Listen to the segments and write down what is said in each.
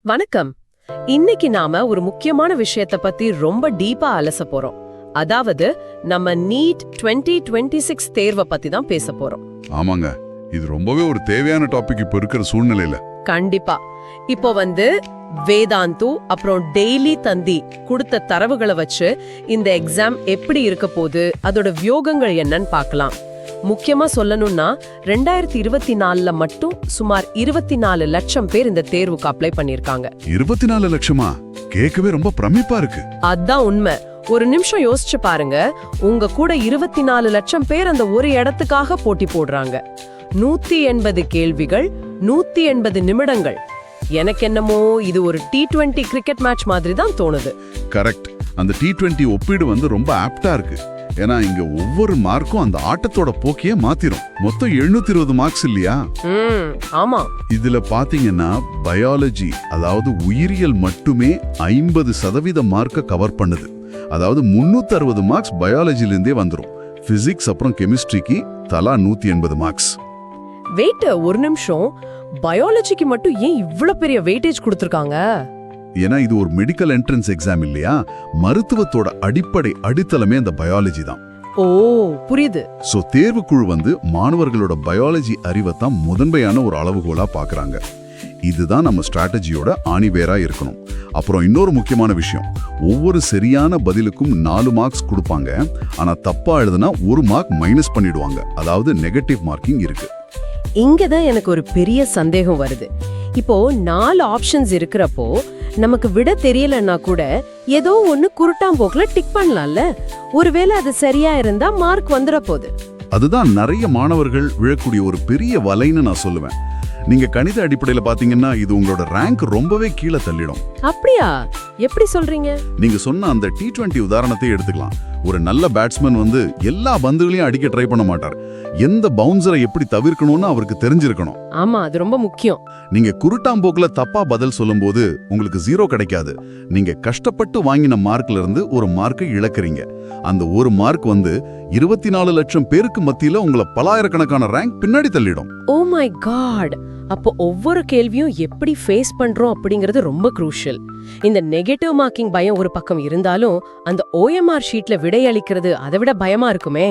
வணக்கம். இன்னைக்கு நாம ஒரு முக்கியமான விஷயத்த பத்தி ரொம்ப டீப்பா அலச போறோம். அதாவது நம்ம நீட் 2026 தேர்வை பத்தி தான் பேச போறோம். ஆமாங்க, இது ரொம்பவே ஒரு தேவையான டாபிக் இப்ப இருக்கிற சூழ்நிலையில. கண்டிப்பா. இப்போ வேதாந்து அப்புறம் டெய்லி தந்தி கொடுத்த தரவுகளை வச்சு இந்த எக்ஸாம் எப்படி இருக்க போகுது, அதோட வியோகங்கள் என்னன்னு பார்க்கலாம். முக்கியமா சொல்லணும்னா 2024ல மட்டும் சுமார் 24 லட்சம் பேர் இந்த தேர்வுக்கு அப்ளை பண்ணிருக்காங்க. 24 லட்சமா? கேட்கவே ரொம்ப பிரமிப்பா இருக்கு. அதான் உண்மை. ஒரு நிமிஷம் யோசிச்சு பாருங்க. உங்க கூட 24 லட்சம் பேர் அந்த ஒரு இடத்துக்காக போட்டி போடுறாங்க. 180 கேள்விகள், 180 நிமிடங்கள். எனக்கு என்னமோ இது ஒரு T20 கிரிக்கெட் மேட்ச் மாதிரி தான் தோணுது. கரெக்ட். அந்த T20 ஒப்பீடு ரொம்ப ஆப்டா இருக்கு. ஏன்னா இங்க ஒவ்வொரு மார்க்கும் அந்த ஆட்டத்தோட போக்கியே மாத்திரும். மொத்தம் 720 மார்க்ஸ் இல்லையா? ஆமா. இதுல பாத்தீங்கன்னா பயாலஜி, அதாவது உயிரியல் மட்டுமே 50% மார்க்க கவர் பண்ணுது. அதாவது 360 மார்க்ஸ் பயாலஜில இருந்தே வந்துரும். பிசிக்ஸ் அப்புறம் கெமிஸ்ட்ரிக்கு தலா 180 மார்க்ஸ். வெயிட், ஒரு நிமிஷம். பயாலஜிக்கு மட்டும் ஏன் இவ்வளவு பெரிய வெயிட்டேஜ் கொடுத்திருக்காங்க? ஏன்னா இது ஒரு மெடிக்கல் என்ட்ரன்ஸ் எக்ஸாம் இல்லையா? மருத்துவத்தோட அடிப்படை அடித்தளமே அந்த பயாலஜி தான். ஓ, புரியுது. சோ தேர்வுக்குழு மாணவர்களோட பயாலஜி அறிவை தான் முதன்மையான ஒரு அளவுகோலா பாக்குறாங்க. இதுதான் நம்ம ஸ்ட்ராட்டஜியோட ஆணிவேரா இருக்கணும். அப்புறம் இன்னொரு முக்கியமான விஷயம், ஒவ்வொரு சரியான பதிலுக்கும் 4 மார்க்ஸ் கொடுப்பாங்க. ஆனா தப்பா எழுதுனா 1 மார்க் மைனஸ் பண்ணிடுவாங்க. அதாவது நெகட்டிவ் மார்க்கிங் இருக்கு. இங்கதான் எனக்கு ஒரு பெரிய சந்தேகம் வருது. இப்போ 4 ஆப்ஷன்ஸ் இருக்கிறப்போ நமக்கு விட தெரியலன்னா கூட ஏதோ ஒன்னு குருட்டாம்போக்குல டிக் பண்ணலாம்ல. ஒருவேளை அது சரியா இருந்தா மார்க் வந்துட போகுது. அதுதான் நிறைய மாணவர்கள் விழக்கூடிய ஒரு பெரிய வலைன்னு நான் சொல்லுவேன். நீங்க கணித அடிப்படையில பாத்தீங்கன்னா இது உங்களோட ரேங்க் ரொம்பவே கீழே தள்ளிடும். அப்படியா? எப்படி சொல்றீங்க? நீங்க சொன்ன அந்த T20 உதாரணத்தை எடுத்துக்கலாம். ஒரு நல்ல பேட்ஸ்மேன் எல்லா பந்துகளையும் அடிக்க ட்ரை பண்ண மாட்டார். எந்த பவுன்சரை எப்படி தவிர்க்கணும்னு அவருக்கு தெரிஞ்சிருக்கணும். ஆமா, அது ரொம்ப முக்கியம். நீங்க குருட்டாம்போக்குல தப்பா பதில் சொல்லும்போது உங்களுக்கு 0 கிடைக்காது. நீங்க கஷ்டப்பட்டு வாங்கின மார்க்ல இருந்து ஒரு மார்க்கை இழக்கிறீங்க. அந்த ஒரு மார்க் 24 லட்சம் பேருக்கு மத்தியில உங்களை பலாயிரக்கணக்கான ரேங்க் பின்னாடி தள்ளிடும். Oh my God. அப்போ ஒவ்வொரு கேள்வியும் எப்படி ஃபேஸ் பண்றோம் அப்படிங்கிறது ரொம்ப குரூஷியல். இந்த நெகட்டிவ் மார்க்கிங் பயம் ஒரு பக்கம் இருந்தாலும் அந்த OMR ஷீட்ல விடையளிக்கிறது அதை விட பயமா இருக்குமே.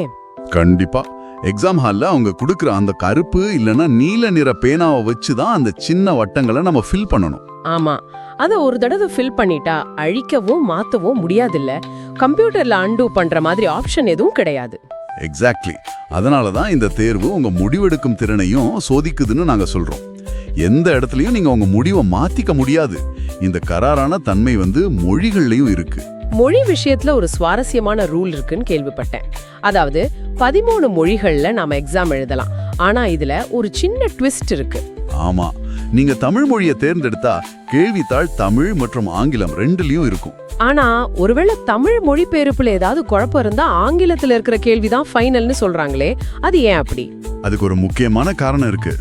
கண்டிப்பா. எக்ஸாம் ஹால்ல அவங்க கொடுக்கிற அந்த கருப்பு இல்லனா நீல நிற பேனாவை வச்சுதான் அந்த சின்ன வட்டங்களை நம்ம ஃபில் பண்ணணும். ஆமா, அத ஒரு தடவை ஃபில் பண்ணிட்டா அழிக்கவும் மாத்தவும் முடியாதுல்ல. கம்ப்யூட்டர்ல அன்டூ பண்ற மாதிரி ஆப்ஷன் எதுவும் கிடையாது. எக்ஸாக்ட்லி. அதனாலதான் இந்த தேர்வு உங்க முடிவெடுக்கும் திறனையும் சோதிக்குதுன்னு நாங்க சொல்றோம். எந்த இடத்துலயும் நீங்க உங்க முடிவை மாத்திக்க முடியாது. இந்த கராரான தன்மை மொழிகள்லயும் இருக்கு. மொழி விஷயத்துல ஒரு சுவாரஸ்யமான ரூல் இருக்குன்னு கேள்விப்பட்டேன். அதாவது 13 மொழிகள்ல நாம எக்ஸாம் எழுதலாம். ஆனா இதுல ஒரு சின்ன ட்விஸ்ட் இருக்கு. ஆமா, நீங்க தமிழ் மொழியை தேர்ந்தெடுத்தா கேள்வித்தாள் தமிழ் மற்றும் ஆங்கிலம் ரெண்டுலயும் இருக்கும். ஆனா ஒருவேளை தமிழ் மொழிபெயர்ப்புல ஏதாவது குழப்பம் இருந்தா ஆங்கிலத்துல இருக்கிற கேள்விதான் ஃபைனல்னு சொல்றாங்களே, அது ஏன் அப்படி? அதுக்கு ஒரு முக்கியமான காரணம் இருக்கு.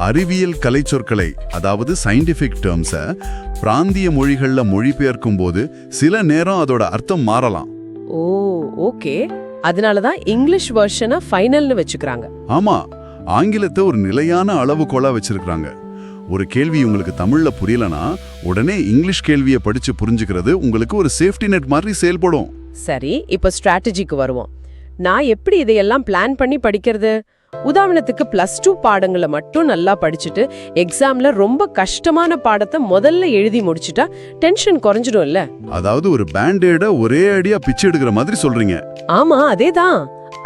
அறிவியல் கலைச்சொற்களை, அதாவது சயின்டிபிக் டேர்ம்ஸ பிராந்திய மொழிகள்ல மொழிபெயர்க்கும் போது சில நேரம் அதோட அர்த்தம் மாறலாம். ஓ, ஓகே. அதனாலதான் இங்கிலீஷ் வெர்ஷனை ஃபைனல்னு வச்சுக்கிறாங்க. ஆமா, ஆங்கிலத்தை ஒரு நிலையான அளவுகோலா வச்சிருக்காங்க. ஒரு கேள்வி உங்களுக்கு தமிழ்ல புரியலனா உடனே இங்கிலீஷ் கேள்வியை படிச்சு புரிஞ்சுக்கிறது உங்களுக்கு ஒரு சேஃப்டி நெட் மாதிரி செயல்படும். சரி, இப்ப ஸ்ட்ராட்டஜிக்கு வருவோம். நான் எப்படி இதையெல்லாம் பிளான் பண்ணி படிக்கிறது? உதாரணத்துக்கு +2 பாடங்களை மட்டும் நல்லா படிச்சுட்டு எக்ஸாம்ல ரொம்ப கஷ்டமான பாடத்தை முதல்ல எழுதி முடிச்சுட்டா டென்ஷன் குறைஞ்சிடும் இல்ல? அதாவது ஒரு பேண்டேட ஒரே அடியா பிச்சு எடுக்கிற மாதிரி சொல்றீங்க. ஆமா, அதேதான்.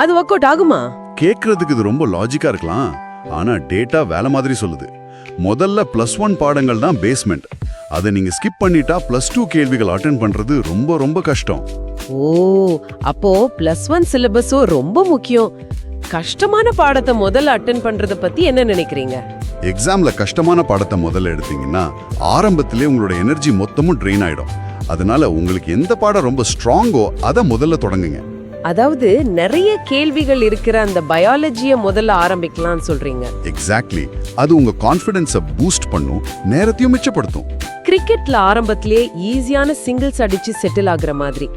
அது ஒர்க் அவுட் ஆகுமா? கேக்குறதுக்கு இது ரொம்ப லாஜிக்கா இருக்கலாம். ஆனா டேட்டா வேற மாதிரி சொல்லுது. முதல்ல +1 பாடங்கள் தான் பேஸ்மெண்ட். அதை நீங்க ஸ்கிப் பண்ணிட்டா +2 கேள்விகள் அட்டெண்ட் பண்றது ரொம்ப ரொம்ப கஷ்டம். ஓ, அப்போ +1 சிலபஸும் ரொம்ப முக்கியம். கஷ்டமான பாடத்தை முதல்ல அட்டெண்ட் பண்றத பத்தி என்ன நினைக்கிறீங்க? எக்ஸாம்ல கஷ்டமான பாடத்தை முதல்ல எடுத்தீங்கன்னா ஆரம்பத்திலே உங்களோட எனர்ஜி மொத்தமும் ட்ரெயின் ஆயிடும். அதனால உங்களுக்கு எந்த பாடம் ரொம்ப ஸ்ட்ராங்கோ அதை முதல்ல தொடங்குங்க. அதாவது நிறைய கேள்விகள் இருக்கிற அந்த பயாலஜியை முதல்ல ஆரம்பிக்கலாம்னு சொல்றீங்க. எக்ஸாக்ட்லி. அது உங்க கான்ஃபிடன்ஸை பூஸ்ட் பண்ணும், நேரத்தையும் மிச்சப்படுத்தும். கிரிக்கெட்ல ஆரம்பத்திலேயே ஈஸியான சிங்கிள்ஸ் அடிச்சு செட்டில் ஆகுற மாதிரி.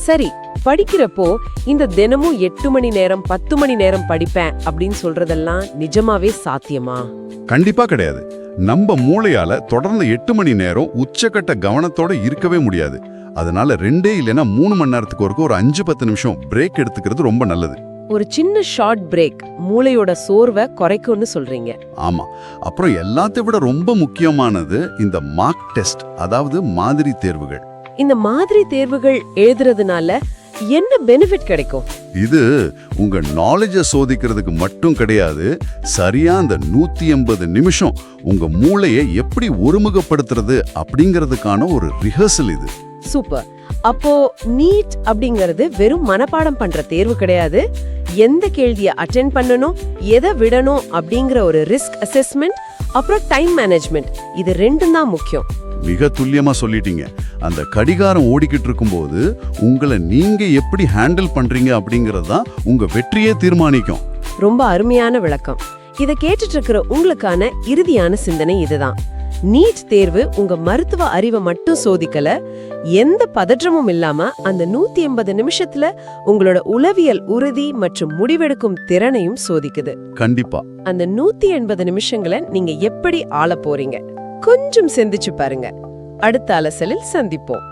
சரி, படிக்கிறப்போ இந்த தினமும் 8 மணி நேரம் 10 மணி நேரம் படிப்பேன் அப்படின்னு சொல்றதெல்லாம் நிஜமாவே சாத்தியமா? கண்டிப்பா கிடையாது. நம்ம மூளையால தொடர்ந்து 8 மணி நேரம் உச்சக்கட்ட கவனத்தோட இருக்கவே முடியாது. அதனால 2 இல்லைன்னா 3 மணி நேரத்துக்கு ஒரு 5-10 நிமிஷம் பிரேக் எடுத்துக்கிறது ரொம்ப நல்லது. ஒரு சின்ன ஷார்ட் பிரேக் மூளையோட சோர்வை குறைக்கும்னு சொல்றீங்க. ஆமா. அப்புறம் எல்லாத்தை விட ரொம்ப முக்கியமானது இந்த மார்க் டெஸ்ட், அதாவது மாதிரி தேர்வுகள். இந்த மாதிரி தேர்வுகள் எழுதுறதுனால என்ன பெனிஃபிட் கிடைக்கும்? இது உங்க நாலேஜை சோதிக்கிறதுக்கு மட்டும் கிடையாது, சரியா அந்த 180 நிமிஷம் உங்க மூளையை எப்படி ஒருமுகப்படுத்துறது அப்படிங்கிறதுக்கான ஒரு ரிஹர்சல் இது. சூப்பர். அப்போ நீட் அப்படிங்கிறது வெறும் மனப்பாடம் பண்ற தேர்வு கிடையாது. எந்த கேள்வியை அட்டெண்ட் பண்ணணும், எதை விடணும் அப்படிங்கிற ஒரு ரிஸ்க் அசஸ்மெண்ட், அப்புறம் டைம் மேனேஜ்மெண்ட், இது ரெண்டும் தான் முக்கியம். மிக துல்லியமா சொல்லிட்டீங்க. அந்த கடிகாரம் ஓடிக்கிட்டு இருக்கும்போது உங்களை நீங்க எப்படி ஹேண்டில் பண்றீங்க அப்படிங்கறது தான் உங்க வெற்றியே தீர்மானிக்கும். ரொம்ப அருமையான விளக்கம். இத கேட்டுட்டு இருக்கிற உங்களுக்கான இறுதியான சிந்தனை இதுதான். நீட் தேர்வு உங்க மருத்துவ அறிவை மட்டும் சோதிக்கல, எந்த பதற்றமும் இல்லாம அந்த 180 நிமிஷத்துல உங்களோட உளவியல் உறுதி மற்றும் முடிவெடுக்கும் திறனையும் சோதிக்குது. கண்டிப்பா. அந்த 180 நிமிஷங்களை நீங்க எப்படி ஆள போறீங்க? கொஞ்சம் சிந்திச்சு பாருங்க. அடுத்த அலசலில் சந்திப்போம்.